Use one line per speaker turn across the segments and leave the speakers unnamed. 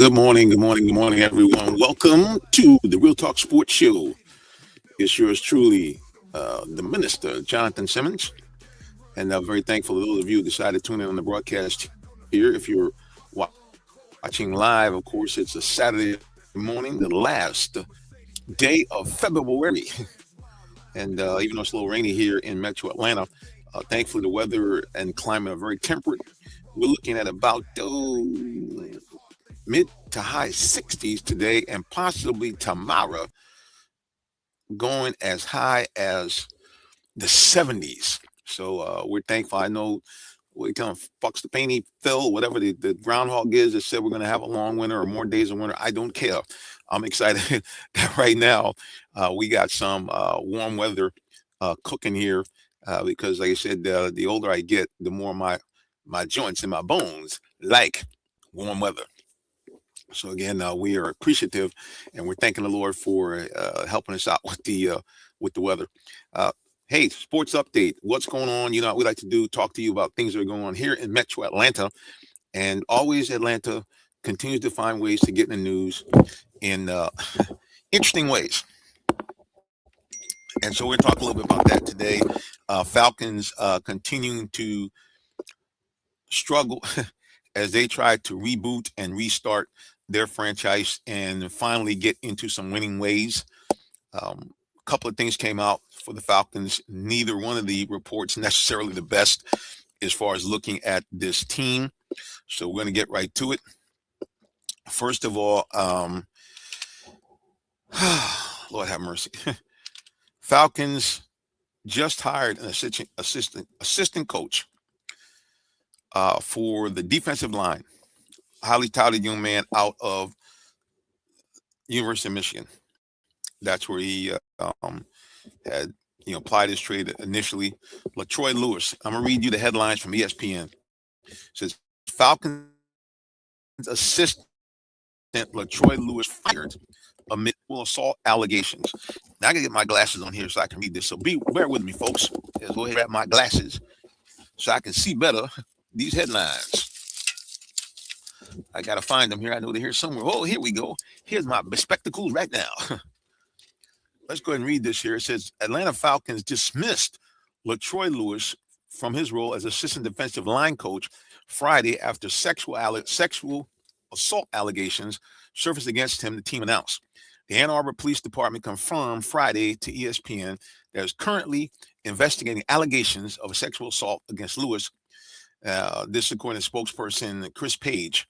Good morning, good morning, good morning, everyone. Welcome to the Real Talk Sports Show. It's yours truly, the Minister, Jonathan Simmons. And I'm very thankful to those of you who decided to tune in on the broadcast here. If you're watching live, of course, it's a Saturday morning, the last day of February. And even though it's a little rainy here in metro Atlanta, thankfully the weather and climate are very temperate. We're looking at about mid to high 60s today, and possibly tomorrow going as high as the 70s. So we're thankful. I know we kind of fucks the painty Phil, whatever the groundhog is that said we're going to have a long winter or more days of winter. I don't care. I'm excited that right now we got some warm weather cooking here because, like I said, the older I get, the more my joints and my bones like warm weather. So again, we are appreciative, and we're thanking the Lord for helping us out with the weather. Uh, hey, sports update. What's going on? You know, what we like to do talk to you about things that are going on here in Metro Atlanta, and always Atlanta continues to find ways to get in the news in interesting ways. And so we're going to talk a little bit about that today. Falcons continuing to struggle as they try to reboot and restart their franchise and finally get into some winning ways. A couple of things came out for the Falcons. Neither one of the reports necessarily the best as far as looking at this team. So we're going to get right to it. First of all, Lord have mercy. Falcons just hired an assistant coach for the defensive line. Highly touted young man out of University of Michigan. That's where he had applied his trade initially. LaTroy Lewis. I'm gonna read you the headlines from ESPN. It says Falcons assistant LaTroy Lewis fired amid sexual assault allegations. Now I gotta get my glasses on here so I can read this. So bear with me, folks. Let's go ahead and grab my glasses so I can see better these headlines. I gotta find them here. I know they're here somewhere. Oh, here we go. Here's my spectacles right now. Let's go ahead and read this here. It says Atlanta Falcons dismissed LaTroy Lewis from his role as assistant defensive line coach Friday after sexual assault allegations surfaced against him, the team announced. The Ann Arbor Police Department confirmed Friday to ESPN that is currently investigating allegations of a sexual assault against Lewis. This according to spokesperson Chris Page.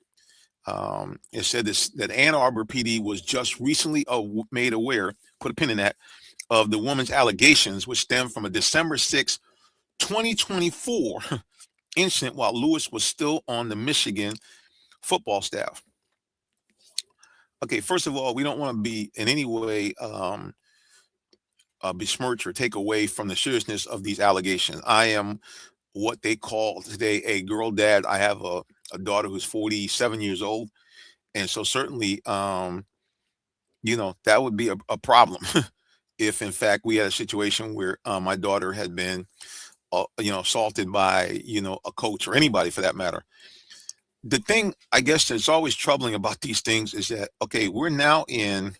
It said that Ann Arbor PD was just recently made aware, put a pin in that, of the woman's allegations, which stemmed from a December 6, 2024 incident while Lewis was still on the Michigan football staff. Okay, first of all, we don't want to be in any way besmirch or take away from the seriousness of these allegations. I am what they call today a girl dad. I have a daughter who's 47 years old. And so certainly, that would be a problem if in fact we had a situation where my daughter had been, assaulted by, a coach or anybody for that matter. The thing, I guess, that's always troubling about these things is that, okay, we're now in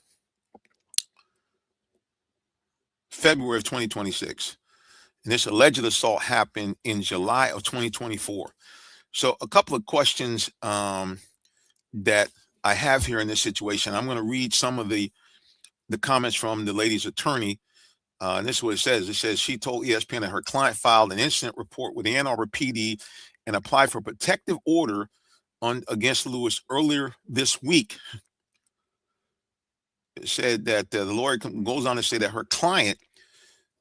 February of 2026. And this alleged assault happened in July of 2024. So a couple of questions that I have here in this situation. I'm going to read some of the comments from the lady's attorney. And this is what it says. It says she told ESPN that her client filed an incident report with the Ann Arbor PD and applied for protective order against Lewis earlier this week. It said that the lawyer goes on to say that her client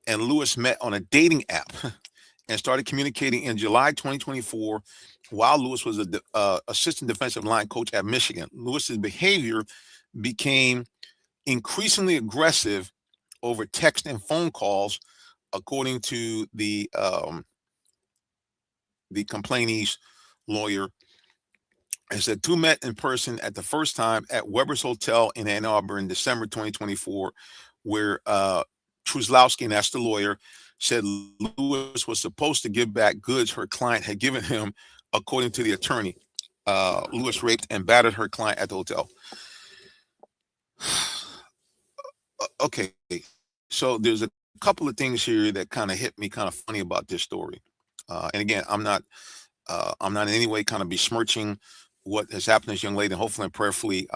and Lewis met on a dating app and started communicating in July 2024 while Lewis was an assistant defensive line coach at Michigan. Lewis's behavior became increasingly aggressive over text and phone calls, according to the complainee's lawyer. It said two met in person at the first time at Weber's Hotel in Ann Arbor in December 2024, where Truslowski, and that's the lawyer, said Lewis was supposed to give back goods her client had given him, according to the attorney. Lewis raped and battered her client at the hotel. Okay, so there's a couple of things here that kind of hit me kind of funny about this story. And again, I'm not in any way kind of besmirching what has happened to this young lady, and hopefully and prayerfully,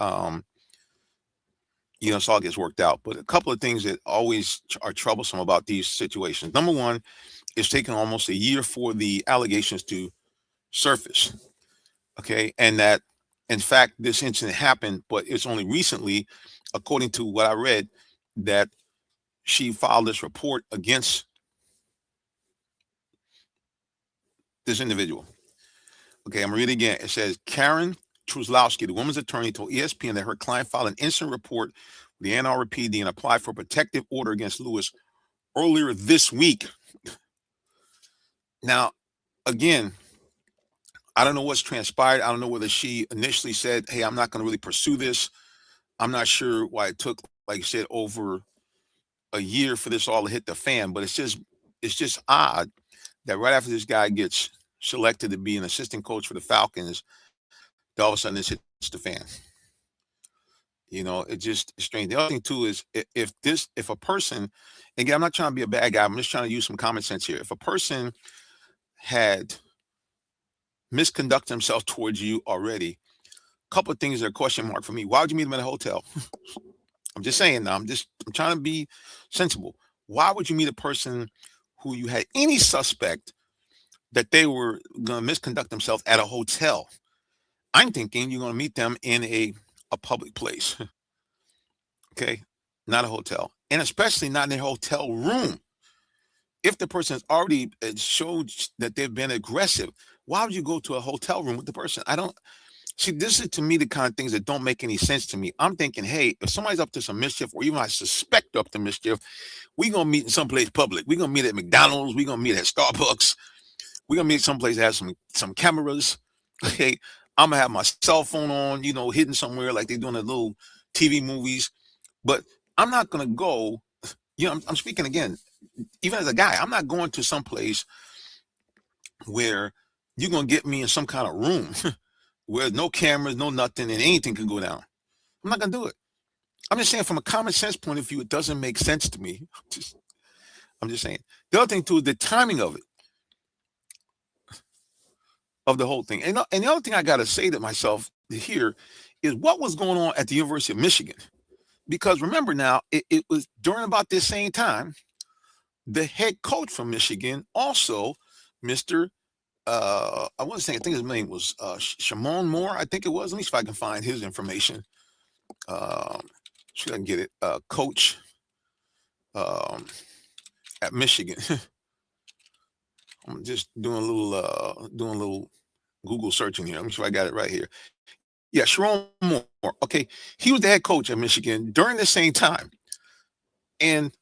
it's all gets worked out. But a couple of things that always are troublesome about these situations. Number one, it's taken almost a year for the allegations to surface. Okay, and that in fact this incident happened, but it's only recently, according to what I read, that she filed this report against this individual. Okay, I'm gonna read it again. It says Karen Truslowski, the woman's attorney, told ESPN that her client filed an incident report with the NRPD and applied for a protective order against Lewis earlier this week. Now, again, I don't know what's transpired. I don't know whether she initially said, "Hey, I'm not going to really pursue this." I'm not sure why it took, like I said, over a year for this all to hit the fan. But it's just odd that right after this guy gets selected to be an assistant coach for the Falcons, that all of a sudden this hits the fan. It's just strange. The other thing too is if a person, again, I'm not trying to be a bad guy. I'm just trying to use some common sense here. If a person had misconducted himself towards you already, a couple of things are a question mark for me. Why would you meet him in a hotel? I'm just saying now. I'm trying to be sensible. Why would you meet a person who you had any suspect that they were going to misconduct themselves at a hotel? I'm thinking you're going to meet them in a public place. Okay, not a hotel, and especially not in a hotel room. If the person has already showed that they've been aggressive, why would you go to a hotel room with the person? I don't see. This is to me the kind of things that don't make any sense to me. I'm thinking, hey, if somebody's up to some mischief, or even I suspect they're up to mischief, we're gonna meet in someplace public. We're gonna meet at McDonald's. We're gonna meet at Starbucks. We're gonna meet someplace that has some cameras. Okay, I'm gonna have my cell phone on, hidden somewhere like they do in the little TV movies. But I'm not gonna go. I'm speaking again. Even as a guy, I'm not going to some place where you're gonna get me in some kind of room where no cameras, no nothing, and anything can go down. I'm not gonna do it. I'm just saying, from a common sense point of view, it doesn't make sense to me. I'm just saying. The other thing too is the timing of it, of the whole thing. And the other thing I gotta say to myself here is what was going on at the University of Michigan. Because remember now, it was during about this same time, the head coach from Michigan, also Mr. I want to say, I think his name was Shimon Moore. I think it was. Let me see if I can find his information. See if I can get it. Coach um, at Michigan. I'm just doing a little Google searching here. Let me see if I got it right here. Yeah, Sharon Moore. Okay, he was the head coach at Michigan during the same time, and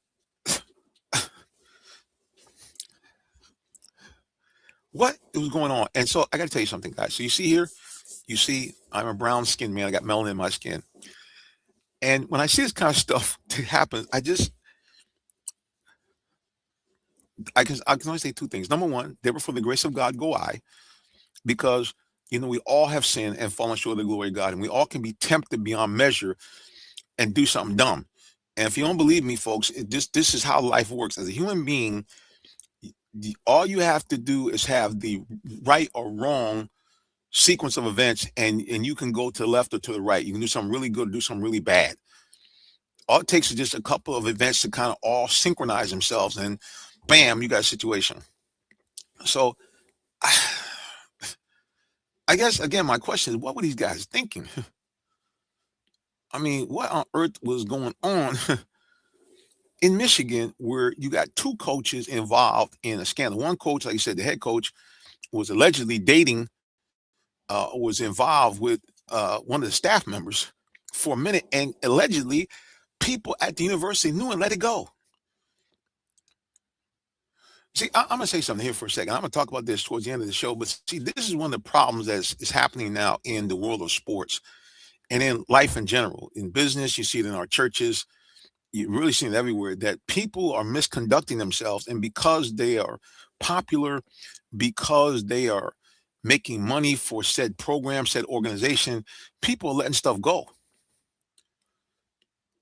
what was going on? And so I got to tell you something, guys. So you see here, I'm a brown skinned man. I got melanin in my skin, and when I see this kind of stuff that happens, I can only say two things. Number one, never for the grace of God go I, because we all have sinned and fallen short of the glory of God, and we all can be tempted beyond measure and do something dumb. And if you don't believe me, folks, this is how life works. As a human being, all you have to do is have the right or wrong sequence of events, and you can go to the left or to the right. You can do something really good or do something really bad. All it takes is just a couple of events to kind of all synchronize themselves, and bam, you got a situation. So I guess, again, my question is, what were these guys thinking? I mean, what on earth was going on in Michigan, where you got two coaches involved in a scandal? One coach, like you said, the head coach, was allegedly dating, was involved with one of the staff members for a minute, and allegedly people at the university knew and let it go. See, I'm going to say something here for a second. I'm going to talk about this towards the end of the show, but see, this is one of the problems that is happening now in the world of sports and in life in general. In business, you see it in our churches. You really see it everywhere, that people are misconducting themselves, and because they are popular, because they are making money for said program, said organization, people are letting stuff go.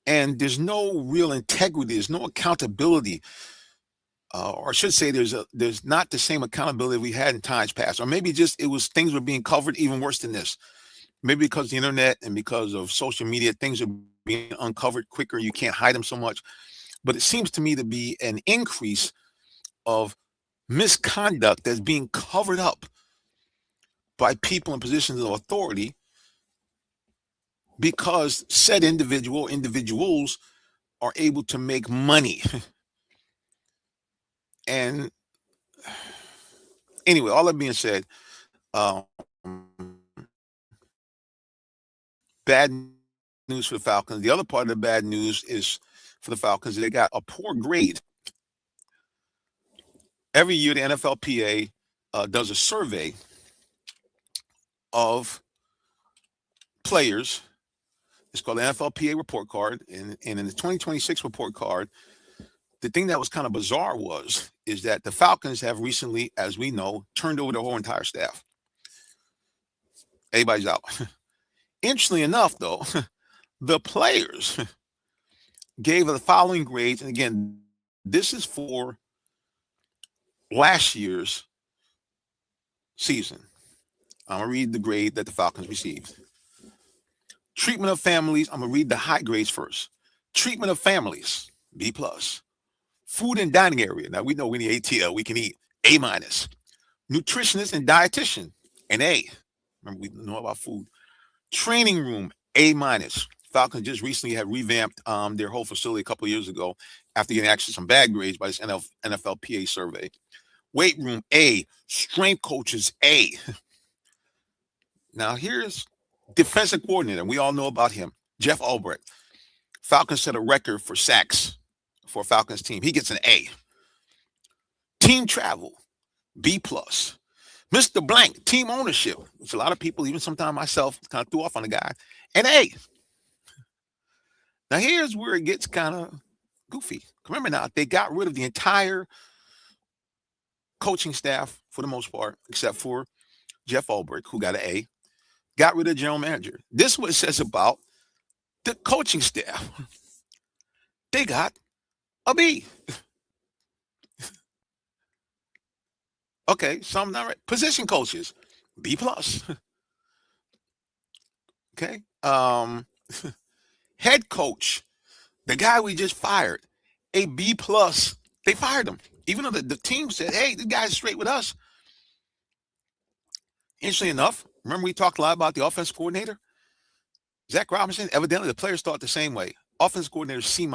And there's no real integrity, there's no accountability, or I should say, there's not the same accountability we had in times past, or maybe just it was things were being covered even worse than this. Maybe because the internet and because of social media, things are being uncovered quicker. You can't hide them so much. But it seems to me to be an increase of misconduct that's being covered up by people in positions of authority because said individuals are able to make money. And anyway, all that being said, um, bad news for the Falcons. The other part of the bad news is for the Falcons, they got a poor grade. Every year, the NFLPA does a survey of players. It's called the NFLPA report card. And in the 2026 report card, the thing that was kind of bizarre is that the Falcons have recently, as we know, turned over their whole entire staff. Everybody's out. Interestingly enough, though, the players gave the following grades. And again, this is for last year's season. I'm going to read the grade that the Falcons received. Treatment of families. I'm going to read the high grades first. Treatment of families, B+. Food and dining area. Now, we know we need ATL. We can eat, A-. Nutritionist and dietitian, an A. Remember, we know about food. Training room, A-. Falcons just recently had revamped their whole facility a couple of years ago after getting actually some bad grades by this NFLPA survey. Weight room, A. Strength coaches, A. Now, here's defensive coordinator. We all know about him, Jeff Albrecht. Falcons set a record for sacks for a Falcons team. He gets an A. Team travel, B+. Mr. Blank, team ownership, which a lot of people, even sometimes myself, kind of threw off on the guy, an A. Now, here's where it gets kind of goofy. Remember now, they got rid of the entire coaching staff for the most part, except for Jeff Ulbrich, who got an A. Got rid of the general manager. This is what it says about the coaching staff. They got a B. Okay, some not right. Position coaches, B+. Okay. Head coach, the guy we just fired, a B+. They fired him. Even though the team said, hey, this guy's straight with us. Interestingly enough, remember we talked a lot about the offense coordinator? Zach Robinson, evidently the players thought the same way. Offense coordinator, C-,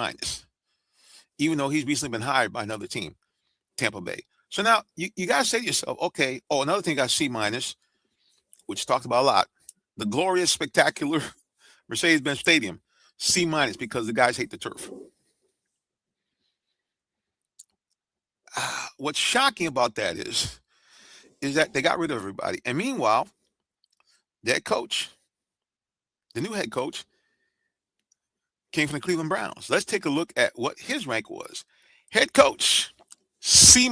even though he's recently been hired by another team, Tampa Bay. So now you got to say to yourself, okay, another thing got C-, which talked about a lot. The glorious, spectacular Mercedes-Benz Stadium, C- because the guys hate the turf. What's shocking about that is that they got rid of everybody. And meanwhile, that coach, the new head coach, came from the Cleveland Browns. Let's take a look at what his rank was. Head coach, C-.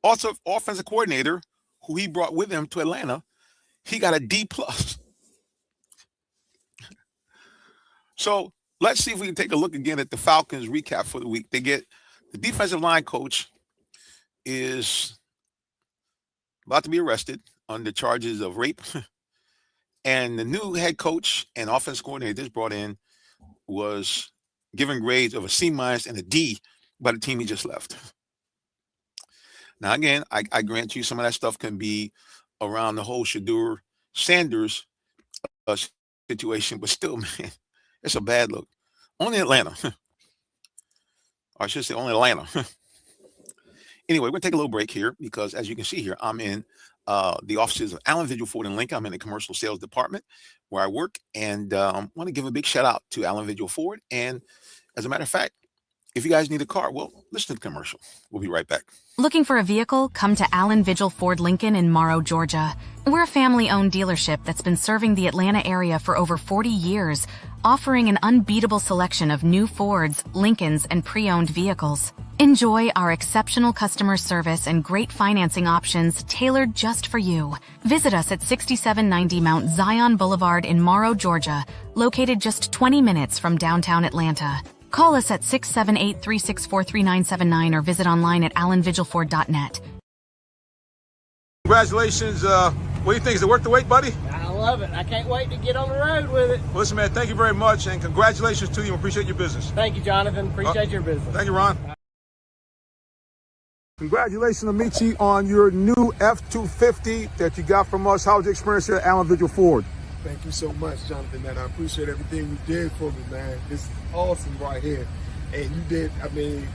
Also, offensive coordinator, who he brought with him to Atlanta, he got a D+. So let's see if we can take a look again at the Falcons recap for the week. They get the defensive line coach is about to be arrested under charges of rape. And the new head coach and offense coordinator just brought in was given grades of a C- and a D by the team he just left. Now, again, I grant you some of that stuff can be around the whole Shedeur Sanders situation, but still, man, it's a bad look. Only Atlanta. Or I should say only Atlanta. Anyway, we're going to take a little break here because, as you can see here, I'm in the offices of Allen Vigil Ford and Lincoln. I'm in the commercial sales department where I work, and want to give a big shout out to Allen Vigil Ford. And as a matter of fact, if you guys need a car, well, listen to the commercial. We'll be right back.
Looking for a vehicle? Come to Allen Vigil Ford Lincoln in Morrow, Georgia. We're a family-owned dealership that's been serving the Atlanta area for over 40 years, offering an unbeatable selection of new Fords, Lincolns, and pre-owned vehicles. Enjoy our exceptional customer service and great financing options tailored just for you. Visit us at 6790 Mount Zion Boulevard in Morrow, Georgia, located just 20 minutes from downtown Atlanta. Call us at 678-364-3979 or visit online at allenvigilford.net.
Congratulations. What do you think? Is it worth the wait, buddy?
I love it. I can't wait to get on the road with it.
Listen, man, thank you very much, and congratulations to you. Appreciate your business.
Thank you, Jonathan. Appreciate your business.
Thank you, Ron. Congratulations, Amici, on your new F-250 that you got from us. How was the experience here at Allen Vigil Ford?
Thank you so much, Jonathan, man. I appreciate everything you did for me, man. This is awesome right here. And you did, I mean,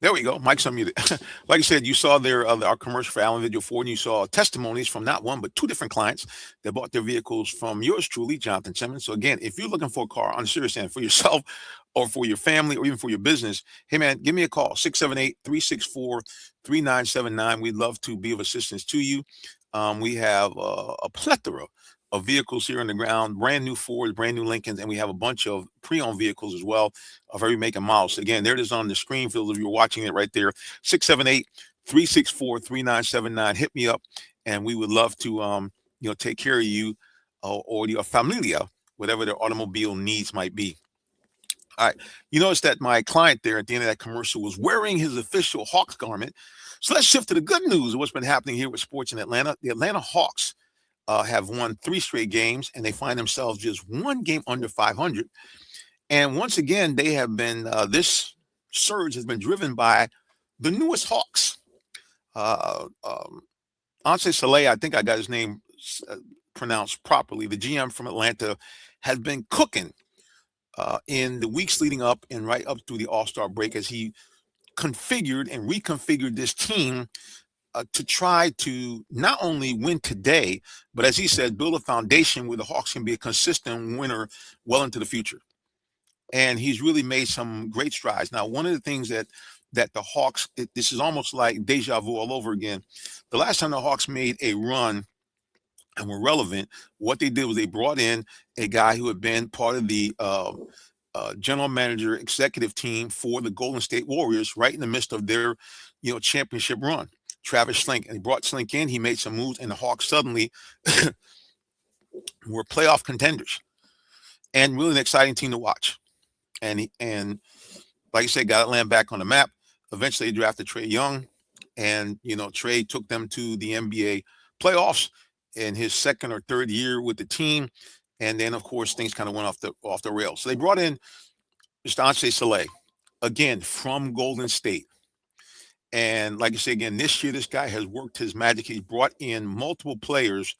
There we go. Mike's unmuted. Like I said, you saw our commercial for Allen Vigil Ford, and you saw testimonies from not one, but two different clients that bought their vehicles from yours truly, Jonathan Simmons. So again, if you're looking for a car, on a serious end, for yourself or for your family or even for your business, hey man, give me a call, 678-364-3979. We'd love to be of assistance to you. We have a plethora of vehicles here on the ground, brand new Fords, brand new Lincolns, and we have a bunch of pre-owned vehicles as well of every make and model. So again, there it is on the screen for those of you watching it right there, 678-364-3979. Hit me up, and we would love to take care of you or your familia, whatever their automobile needs might be. All right. You notice that my client there at the end of that commercial was wearing his official Hawks garment. So let's shift to the good news of what's been happening here with sports in Atlanta. The Atlanta Hawks have won 3 straight games, and they find themselves just one game under 500. And once again, they have been this surge has been driven by the newest Hawks. Anse Saleh, I think I got his name pronounced properly. The GM from Atlanta has been cooking in the weeks leading up and right up through the All-Star break as he configured and reconfigured this team to try to not only win today, but as he said, build a foundation where the Hawks can be a consistent winner well into the future. And he's really made some great strides. Now, one of the things that the Hawks, this is almost like deja vu all over again. The last time the Hawks made a run and were relevant, what they did was they brought in a guy who had been part of the general manager executive team for the Golden State Warriors right in the midst of their championship run, Travis Slink. And he brought Slink in, he made some moves, and the Hawks suddenly were playoff contenders and really an exciting team to watch. And like I said, got Atlanta back on the map. Eventually they drafted Trae Young, and Trae took them to the NBA playoffs in his second or third year with the team. And then, of course, things kind of went off the rails. So they brought in Mr. Anse Saleh, again, from Golden State. And like I say, again, this year, this guy has worked his magic. He's brought in multiple players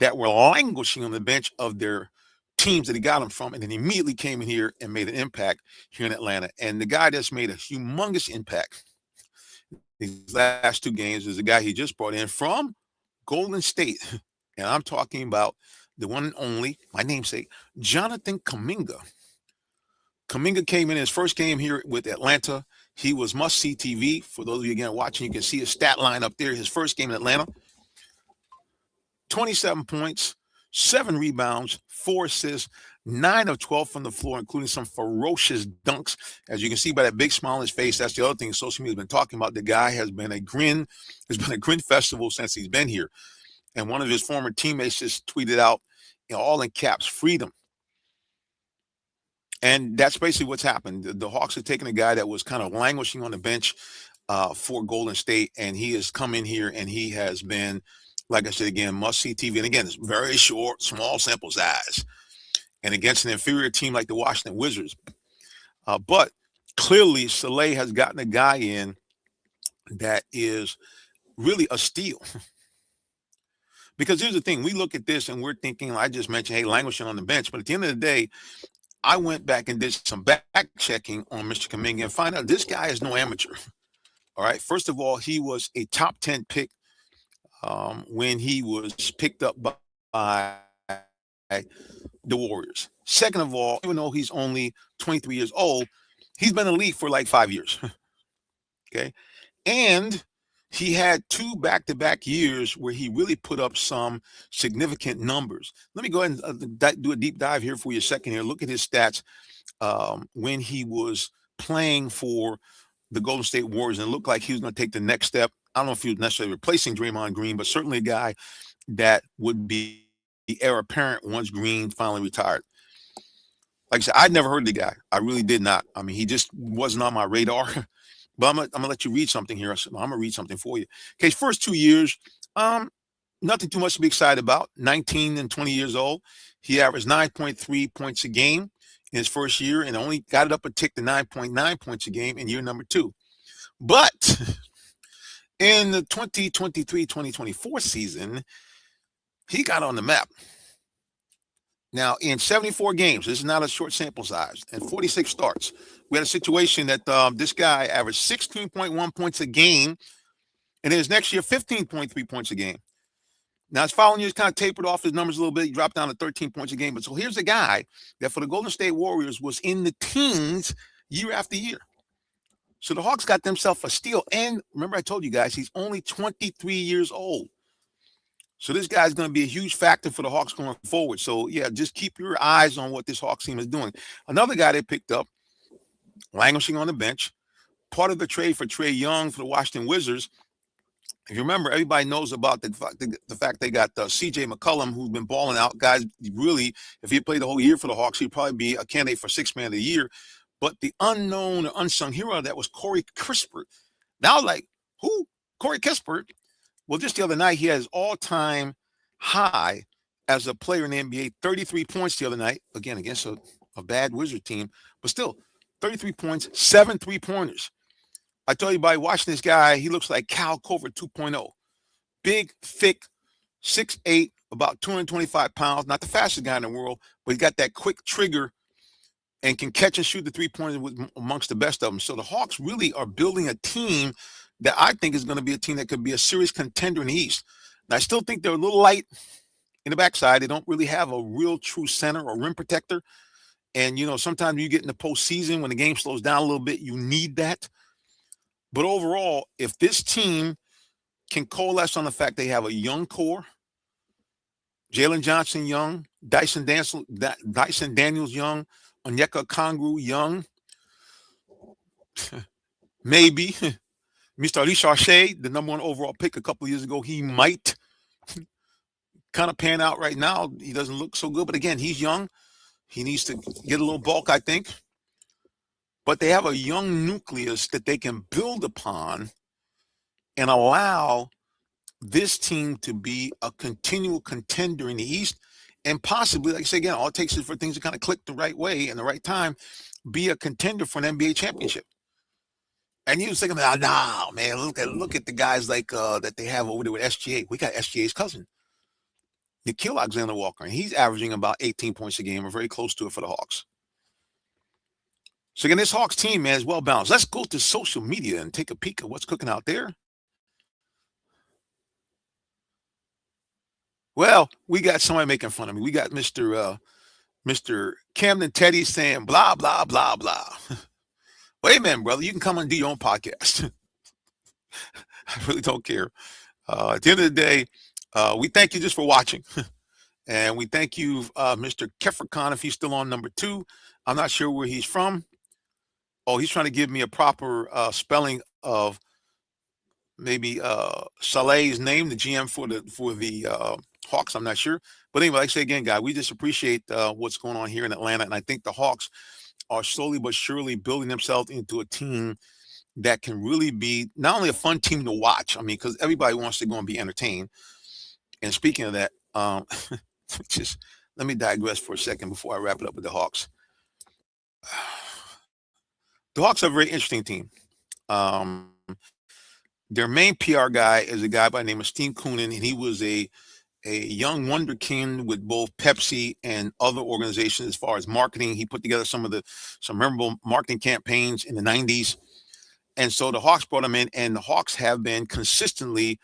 that were languishing on the bench of their teams that he got them from, and then immediately came in here and made an impact here in Atlanta. And the guy that's made a humongous impact these last 2 games is the guy he just brought in from Golden State. And I'm talking about the one and only, my namesake, Jonathan Kuminga. Kuminga came in his first game here with Atlanta. He was must-see TV. For those of you, again, watching, you can see his stat line up there. His first game in Atlanta, 27 points, 7 rebounds, 4 assists, 9 of 12 from the floor, including some ferocious dunks. As you can see by that big smile on his face, that's the other thing social media has been talking about. The guy has been a grin festival since he's been here. And one of his former teammates just tweeted out, all in caps, freedom. And that's basically what's happened. The Hawks have taken a guy that was kind of languishing on the bench for Golden State, and he has come in here and he has been, like I said, again, must-see TV. And again, it's very short, small sample size, and against an inferior team like the Washington Wizards. But clearly, Saleh has gotten a guy in that is really a steal. Because here's the thing, we look at this and we're thinking, I just mentioned, hey, languishing on the bench. But at the end of the day, I went back and did some back checking on Mr. Kuminga and find out this guy is no amateur. All right. First of all, he was a top 10 pick when he was picked up by the Warriors. Second of all, even though he's only 23 years old, he's been in the league for like 5 years. Okay. And he had 2 back-to-back years where he really put up some significant numbers. Let me go ahead and do a deep dive here for you a second here. Look at his stats when he was playing for the Golden State Warriors, and it looked like he was going to take the next step. I don't know if he was necessarily replacing Draymond Green, but certainly a guy that would be the heir apparent once Green finally retired. Like I said, I'd never heard of the guy. I really did not. I mean, he just wasn't on my radar. But I'm gonna let you read something here. I'm gonna read something for you. Okay, his first 2 years, nothing too much to be excited about. 19 and 20 years old. He averaged 9.3 points a game in his first year and only got it up a tick to 9.9 points a game in year number 2. But in the 2023-2024 season, he got on the map. Now, in 74 games, this is not a short sample size, and 46 starts, we had a situation that this guy averaged 16.1 points a game, and in his next year, 15.3 points a game. Now, his following year, kind of tapered off his numbers a little bit. He dropped down to 13 points a game. But so here's a guy that for the Golden State Warriors was in the teens year after year. So the Hawks got themselves a steal. And remember, I told you guys, he's only 23 years old. So this guy's going to be a huge factor for the Hawks going forward. So, yeah, just keep your eyes on what this Hawks team is doing. Another guy they picked up, languishing on the bench, part of the trade for Trae Young for the Washington Wizards. If you remember, everybody knows about the fact they got C.J. McCollum, who's been balling out. Guys, really, if he played the whole year for the Hawks, he'd probably be a candidate for Sixth Man of the Year. But the unknown or unsung hero that was Corey Kispert. Now, like, who? Corey Kispert? Well, just the other night, he had his all-time high as a player in the NBA, 33 points the other night, again, against a bad Wizard team, but still, 33 points, 7 3-pointers. I tell you, by watching this guy, he looks like Cal Covert 2.0. Big, thick, 6'8", about 225 pounds, not the fastest guy in the world, but he's got that quick trigger and can catch and shoot the three-pointers amongst the best of them. So the Hawks really are building a team that I think is going to be a team that could be a serious contender in the East. Now, I still think they're a little light in the backside. They don't really have a real true center or rim protector. And, you know, sometimes you get in the postseason when the game slows down a little bit, you need that. But overall, if this team can coalesce on the fact they have a young core, Jalen Johnson young, Dyson Daniels young, Onyeka Okongwu young, maybe Mr. Alicia Shea, the number 1 overall pick a couple of years ago, he might kind of pan out right now. He doesn't look so good, but again, he's young. He needs to get a little bulk, I think. But they have a young nucleus that they can build upon and allow this team to be a continual contender in the East and possibly, like I say again, all it takes is for things to kind of click the right way and the right time, be a contender for an NBA championship. And you was thinking, nah, man, look at the guys like that they have over there with SGA. We got SGA's cousin, Nickeil Alexander-Walker, and he's averaging about 18 points a game, or very close to it for the Hawks. So again, this Hawks team, man, is well balanced. Let's go to social media and take a peek at what's cooking out there. Well, we got somebody making fun of me. We got Mr. Camden Teddy saying blah, blah, blah, blah. Wait a minute, brother. You can come and do your own podcast. I really don't care. At the end of the day, we thank you just for watching. And we thank you, Mr. Kefir Khan, if he's still on number 2. I'm not sure where he's from. Oh, he's trying to give me a proper spelling of maybe Saleh's name, the GM for the Hawks. I'm not sure. But anyway, like I say again, guys, we just appreciate what's going on here in Atlanta. And I think the Hawks are slowly but surely building themselves into a team that can really be not only a fun team to watch, I mean, because everybody wants to go and be entertained. And speaking of that, just let me digress for a second before I wrap it up with the Hawks. The Hawks are a very interesting team. Their main PR guy is a guy by the name of Steve Koonin, and he was a a young wonderkind with both Pepsi and other organizations as far as marketing. He put together some memorable marketing campaigns in the 90s. And so the Hawks brought him in, and the Hawks have been consistently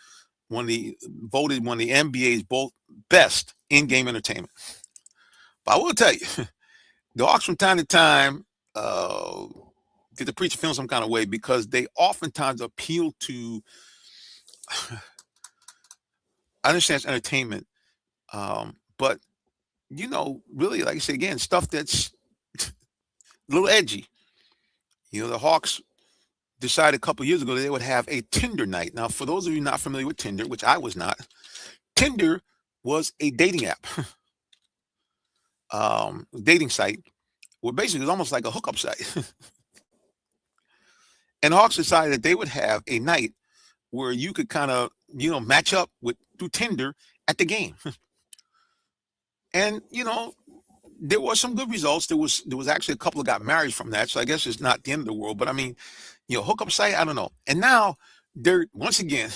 voted one of the NBA's both best in-game entertainment. But I will tell you, the Hawks from time to time get to preach a film some kind of way, because they oftentimes appeal to, I understand it's entertainment, but, really, like I say again, stuff that's a little edgy. The Hawks decided a couple years ago that they would have a Tinder night. Now, for those of you not familiar with Tinder, which I was not, Tinder was a dating app, dating site, where basically it was almost like a hookup site. And Hawks decided that they would have a night where you could kind of, match up through Tinder at the game. And, there was some good results. There was actually a couple that got married from that. So I guess it's not the end of the world, but I mean, hookup site, I don't know. And now they're once again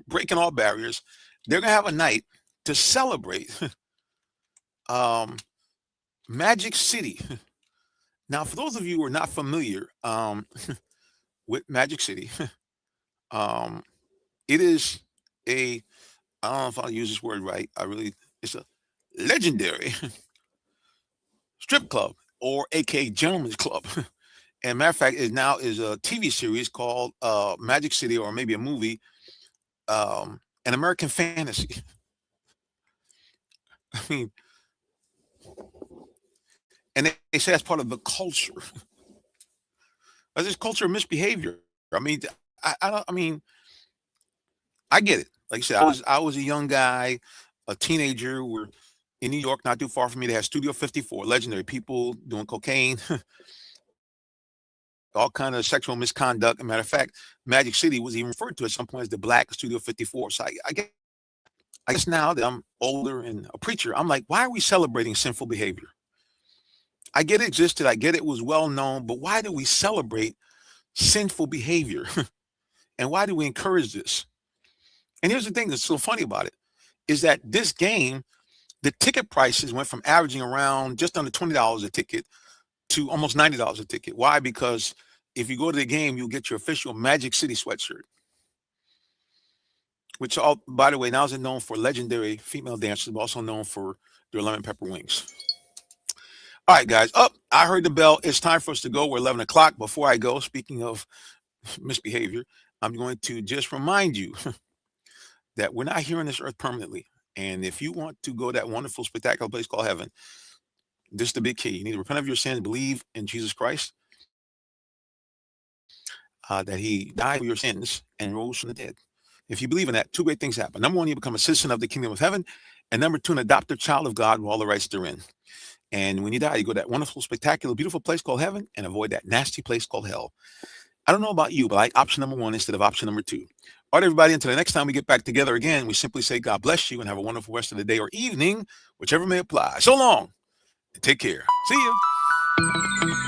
breaking all barriers. They're going to have a night to celebrate Magic City. Now, for those of you who are not familiar with Magic City, it is I don't know if I'll use this word right. It's a legendary strip club, or aka gentleman's club. And matter of fact, it now is a TV series called Magic City, or maybe a movie, An American Fantasy. I mean, and they say that's part of the culture. This culture of misbehavior. I mean, I get it. Like I said, I was a young guy, a teenager. We're in New York, not too far from me. They had Studio 54, legendary people doing cocaine, all kind of sexual misconduct. As a matter of fact, Magic City was even referred to at some point as the Black Studio 54. So I guess now that I'm older and a preacher, I'm like, why are we celebrating sinful behavior? I get it existed. I get it was well known, but why do we celebrate sinful behavior? And why do we encourage this? And here's the thing that's so funny about it, is that this game, the ticket prices went from averaging around just under $20 a ticket to almost $90 a ticket. Why? Because if you go to the game, you'll get your official Magic City sweatshirt, which, by the way, now is known for legendary female dancers, but also known for their lemon pepper wings. All right, guys. I heard the bell. It's time for us to go. We're 11 o'clock. Before I go, speaking of misbehavior, I'm going to just remind you that we're not here on this earth permanently. And if you want to go to that wonderful, spectacular place called heaven, this is the big key. You need to repent of your sins, believe in Jesus Christ, that he died for your sins and rose from the dead. If you believe in that, two great things happen. Number one, you become a citizen of the kingdom of heaven. And number two, an adopted child of God with all the rights therein. And when you die, you go to that wonderful, spectacular, beautiful place called heaven and avoid that nasty place called hell. I don't know about you, but I like option number one instead of option number two. All right, everybody, until the next time we get back together again, we simply say God bless you and have a wonderful rest of the day or evening, whichever may apply. So long and take care. See you.